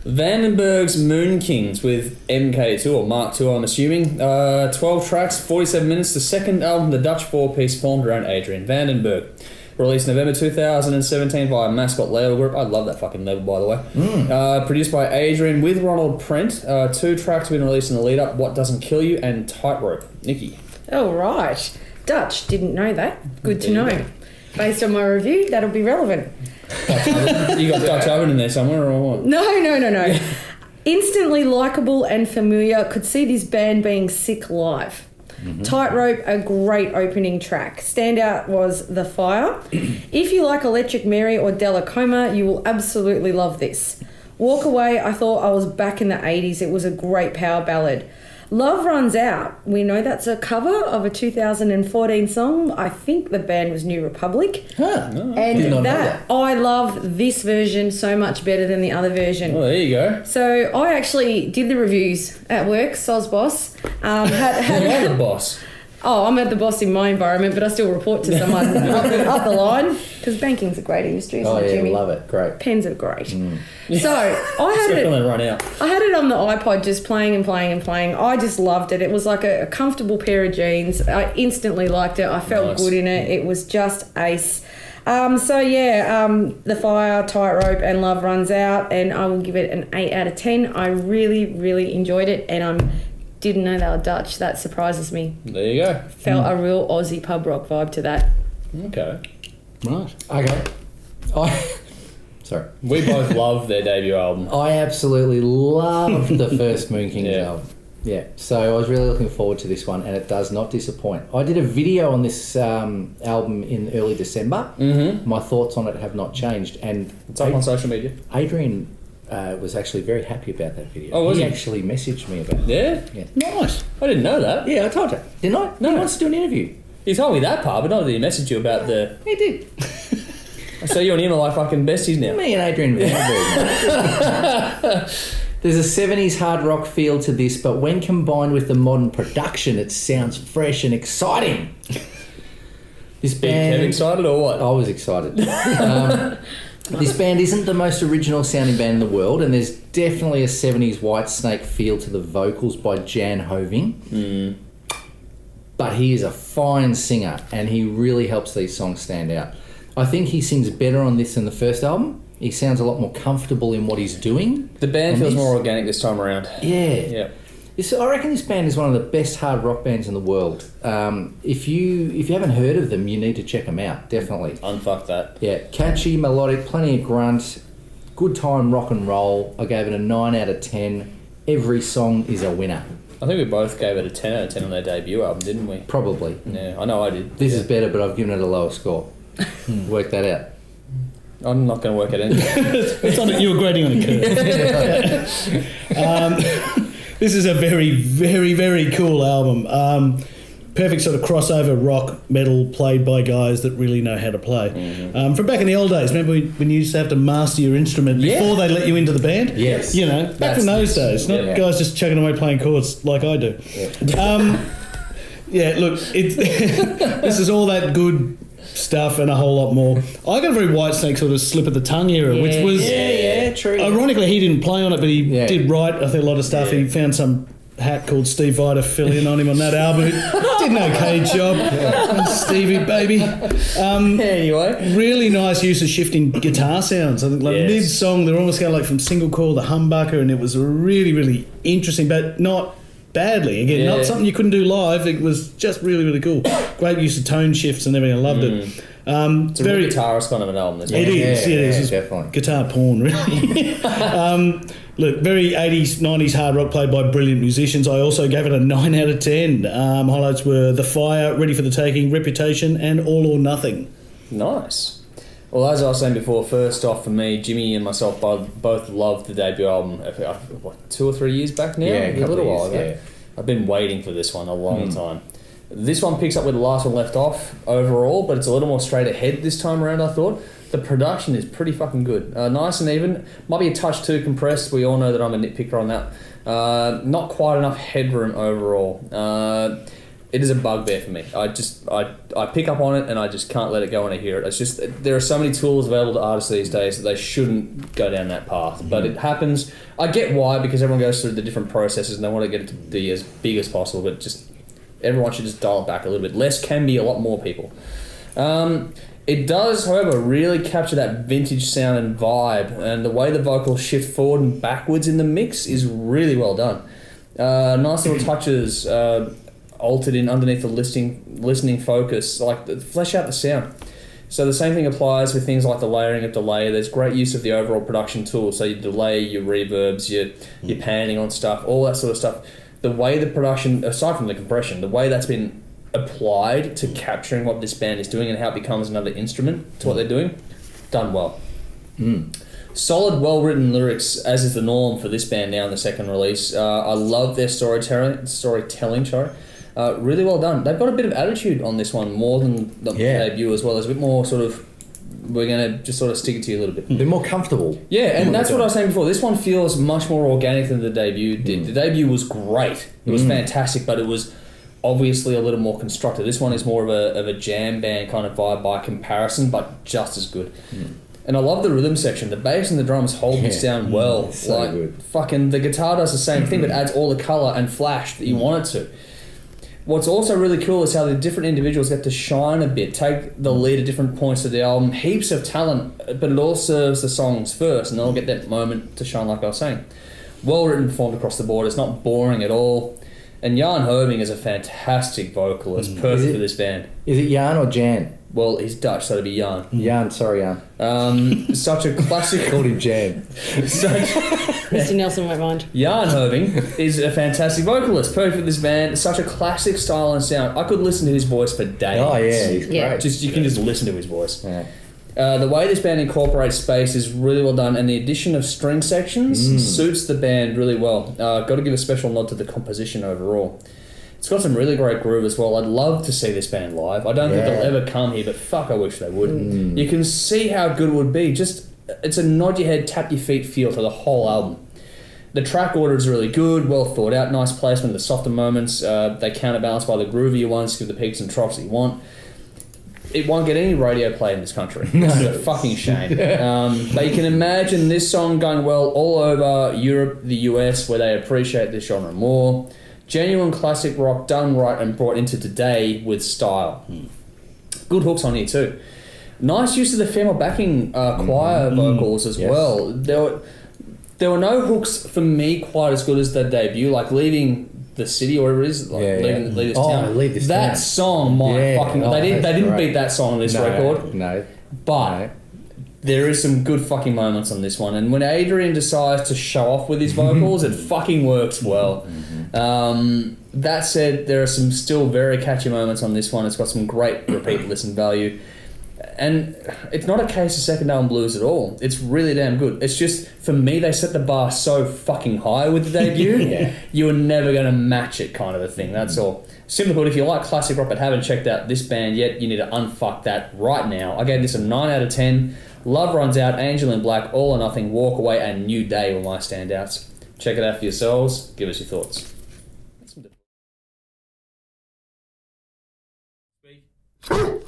Vandenberg's Moonkings with MK2 or Mark II, I'm assuming. 12 tracks, 47 minutes. The second album, the Dutch four-piece formed around Adrian Vandenberg. Released November 2017 via Mascot label group. I love that fucking label, by the way. Produced by Adrian with Ronald Prent. 2 tracks have been released in the lead-up, What Doesn't Kill You and Tightrope. Nikki. Oh, right. Dutch, didn't know that. Good to know. Based on my review, that'll be relevant. You got Dutch Oven in there somewhere or what? No. Instantly likeable and familiar. Could see this band being sick live. Tightrope, a great opening track. Standout was The Fire. If you like Electric Mary or Della Coma, you will absolutely love this. Walk Away, I thought I was back in the 80s. It was a great power ballad. Love Runs Out. We know that's a cover of a 2014 song. I think the band was New Republic. And that I love this version so much better than the other version. Well, there you go. So I actually did the reviews at work, Soz Boss. You're the boss. Oh, I'm at the boss in my environment, but I still report to someone up the line because banking's a great industry. Oh, yeah, Jimmy? Love it. Great. Pens are great. So I had it. Run out. I had it on the iPod, just playing and playing and playing. I just loved it. It was like a comfortable pair of jeans. I instantly liked it. I felt good in it. It was just ace. The Fire, Tightrope, and Love Runs Out, and I will give it an 8 out of 10. I really, really enjoyed it, and didn't know they were Dutch. That surprises me. There you go. Felt a real Aussie pub rock vibe to that. Okay. Right. Okay. Sorry. We both love their debut album. I absolutely loved the first Moonkings album. Yeah. So I was really looking forward to this one, and it does not disappoint. I did a video on this album in early December. My thoughts on it have not changed. And it's up on social media. Adrian was actually very happy about that video. Oh, was he? He actually messaged me about it. Yeah? Yeah. Nice. I didn't know that. Yeah, I told you. Didn't I? No. He wants to do an interview. He told me that part, but not that he messaged you about the... He did. So you and him are like fucking besties now. Me and Adrian Vandenberg. There's a 70s hard rock feel to this, but when combined with the modern production, it sounds fresh and exciting. This band... Kevin excited or what? I was excited. This band isn't the most original sounding band in the world, and there's definitely a 70s Whitesnake feel to the vocals by Jan Hoving. But he is a fine singer, and he really helps these songs stand out. I think he sings better on this than the first album. He sounds a lot more comfortable in what he's doing. The band feels more organic this time around. Yeah. I reckon this band is one of the best hard rock bands in the world. If you haven't heard of them, you need to check them out, definitely. Unfuck that. Yeah, catchy, melodic, plenty of grunt, good time rock and roll. I gave it a 9 out of 10. Every song is a winner. I think we both gave it a 10 out of 10 on their debut album, didn't we? Probably. Yeah, I know I did. This is better, but I've given it a lower score. Work that out. I'm not going to work it in. You're grading on a curve. This is a very, very, very cool album. Perfect sort of crossover rock metal played by guys that really know how to play. From back in the old days, remember when you used to have to master your instrument before they let you into the band? Yes. You know, back in those days, not guys just chugging away playing chords like I do. Look, this is all that good stuff and a whole lot more. I got a very Whitesnake sort of slip of the tongue era, which was true. Ironically, he didn't play on it, but he did write I think a lot of stuff. He found some hack called Steve Vai to fill in on him on that album. It did an okay job. Stevie baby. Anyway, really nice use of shifting guitar sounds. I think mid song they're almost kind of like from single coil to humbucker, and it was really, really interesting, but not badly. Again, not something you couldn't do live. It was just really, really cool. Great use of tone shifts and everything. I loved it. It's a very guitarist kind of an album. It is. It's definitely guitar porn, really. Look, very 80s, 90s hard rock played by brilliant musicians. I also gave it a 9 out of 10. Highlights were The Fire, Ready for the Taking, Reputation, and All or Nothing. Nice. Well, as I was saying before, first off for me, Jimmy and myself both loved the debut album, 2 or 3 years back now? Yeah, a little while ago. Yeah. I've been waiting for this one a long time. This one picks up where the last one left off overall, but it's a little more straight ahead this time around, I thought. The production is pretty fucking good. Nice and even. Might be a touch too compressed. We all know that I'm a nitpicker on that. Not quite enough headroom overall. it is a bugbear for me. I pick up on it and I just can't let it go when I hear it. It's just, there are so many tools available to artists these days that they shouldn't go down that path. But it happens. I get why, because everyone goes through the different processes and they want to get it to be as big as possible, but just everyone should just dial it back a little bit. Less can be a lot more people. It does, however, really capture that vintage sound and vibe, and the way the vocals shift forward and backwards in the mix is really well done. Nice little touches altered in underneath the listening focus, like flesh out the sound. So the same thing applies with things like the layering of delay. There's great use of the overall production tools, so your delay, your reverbs, your panning on stuff, all that sort of stuff. The way the production, aside from the compression, the way that's been applied to capturing what this band is doing and how it becomes another instrument to what they're doing, done well. Solid, well-written lyrics, as is the norm for this band now in the second release. I love their storytelling. Really well done. They've got a bit of attitude on this one, more than the debut as well. There's a bit more sort of, we're going to just sort of stick it to you a little bit. They're more comfortable. Yeah, and that's what I was saying before. This one feels much more organic than the debut did. The debut was great. It was fantastic, but it was obviously a little more constructed. This one is more of a jam band kind of vibe by comparison, but just as good. And I love the rhythm section. The bass and the drums hold this down well. So like good. Fucking the guitar does the same thing, but adds all the colour and flash that you want it to. What's also really cool is how the different individuals get to shine a bit, take the lead at different points of the album. Heaps of talent, but it all serves the songs first, and they'll get that moment to shine, like I was saying. Well written, performed across the board. It's not boring at all. And Jan Hoving is a fantastic vocalist, perfect for this band. Is it Jan or Jan? Well, he's Dutch, so it'd be Jan. Jan, sorry, Jan. Such a classic. Called him Jan. Mr. Nelson won't mind. Jan Hoving is a fantastic vocalist, perfect for this band. Such a classic style and sound. I could listen to his voice for days. Oh yeah, he's great. You can just listen to his voice. Yeah. The way this band incorporates space is really well done, and the addition of string sections suits the band really well. Got to give a special nod to the composition overall. It's got some really great groove as well. I'd love to see this band live. I don't think they'll ever come here, but fuck, I wish they would. You can see how good it would be. It's a nod your head, tap your feet feel to the whole album. The track order is really good, well thought out, nice placement of the softer moments. They counterbalance by the groovier ones, give the peaks and troughs that you want. It won't get any radio play in this country. It's a fucking shame. But you can imagine this song going well all over Europe, the US, where they appreciate this genre more. Genuine classic rock done right and brought into today with style. Good hooks on here too. Nice use of the female backing choir vocals as well. There were no hooks for me quite as good as the debut, like Leaving the City or whatever it is, like leave this town. Leave this that town. Song they didn't beat that song on this record. No. But there is some good fucking moments on this one, and when Adrian decides to show off with his vocals, it fucking works well. That said, there are some still very catchy moments on this one. It's got some great repeat listen value. And it's not a case of second album blues at all. It's really damn good. It's just, for me, they set the bar so fucking high with the debut, you were never going to match it kind of a thing. That's all. Simply put, if you like classic rock but haven't checked out this band yet, you need to unfuck that right now. I gave this a 9 out of 10. Love Runs Out, Angel in Black, All or Nothing, Walk Away, and New Day were my standouts. Check it out for yourselves. Give us your thoughts. Speak.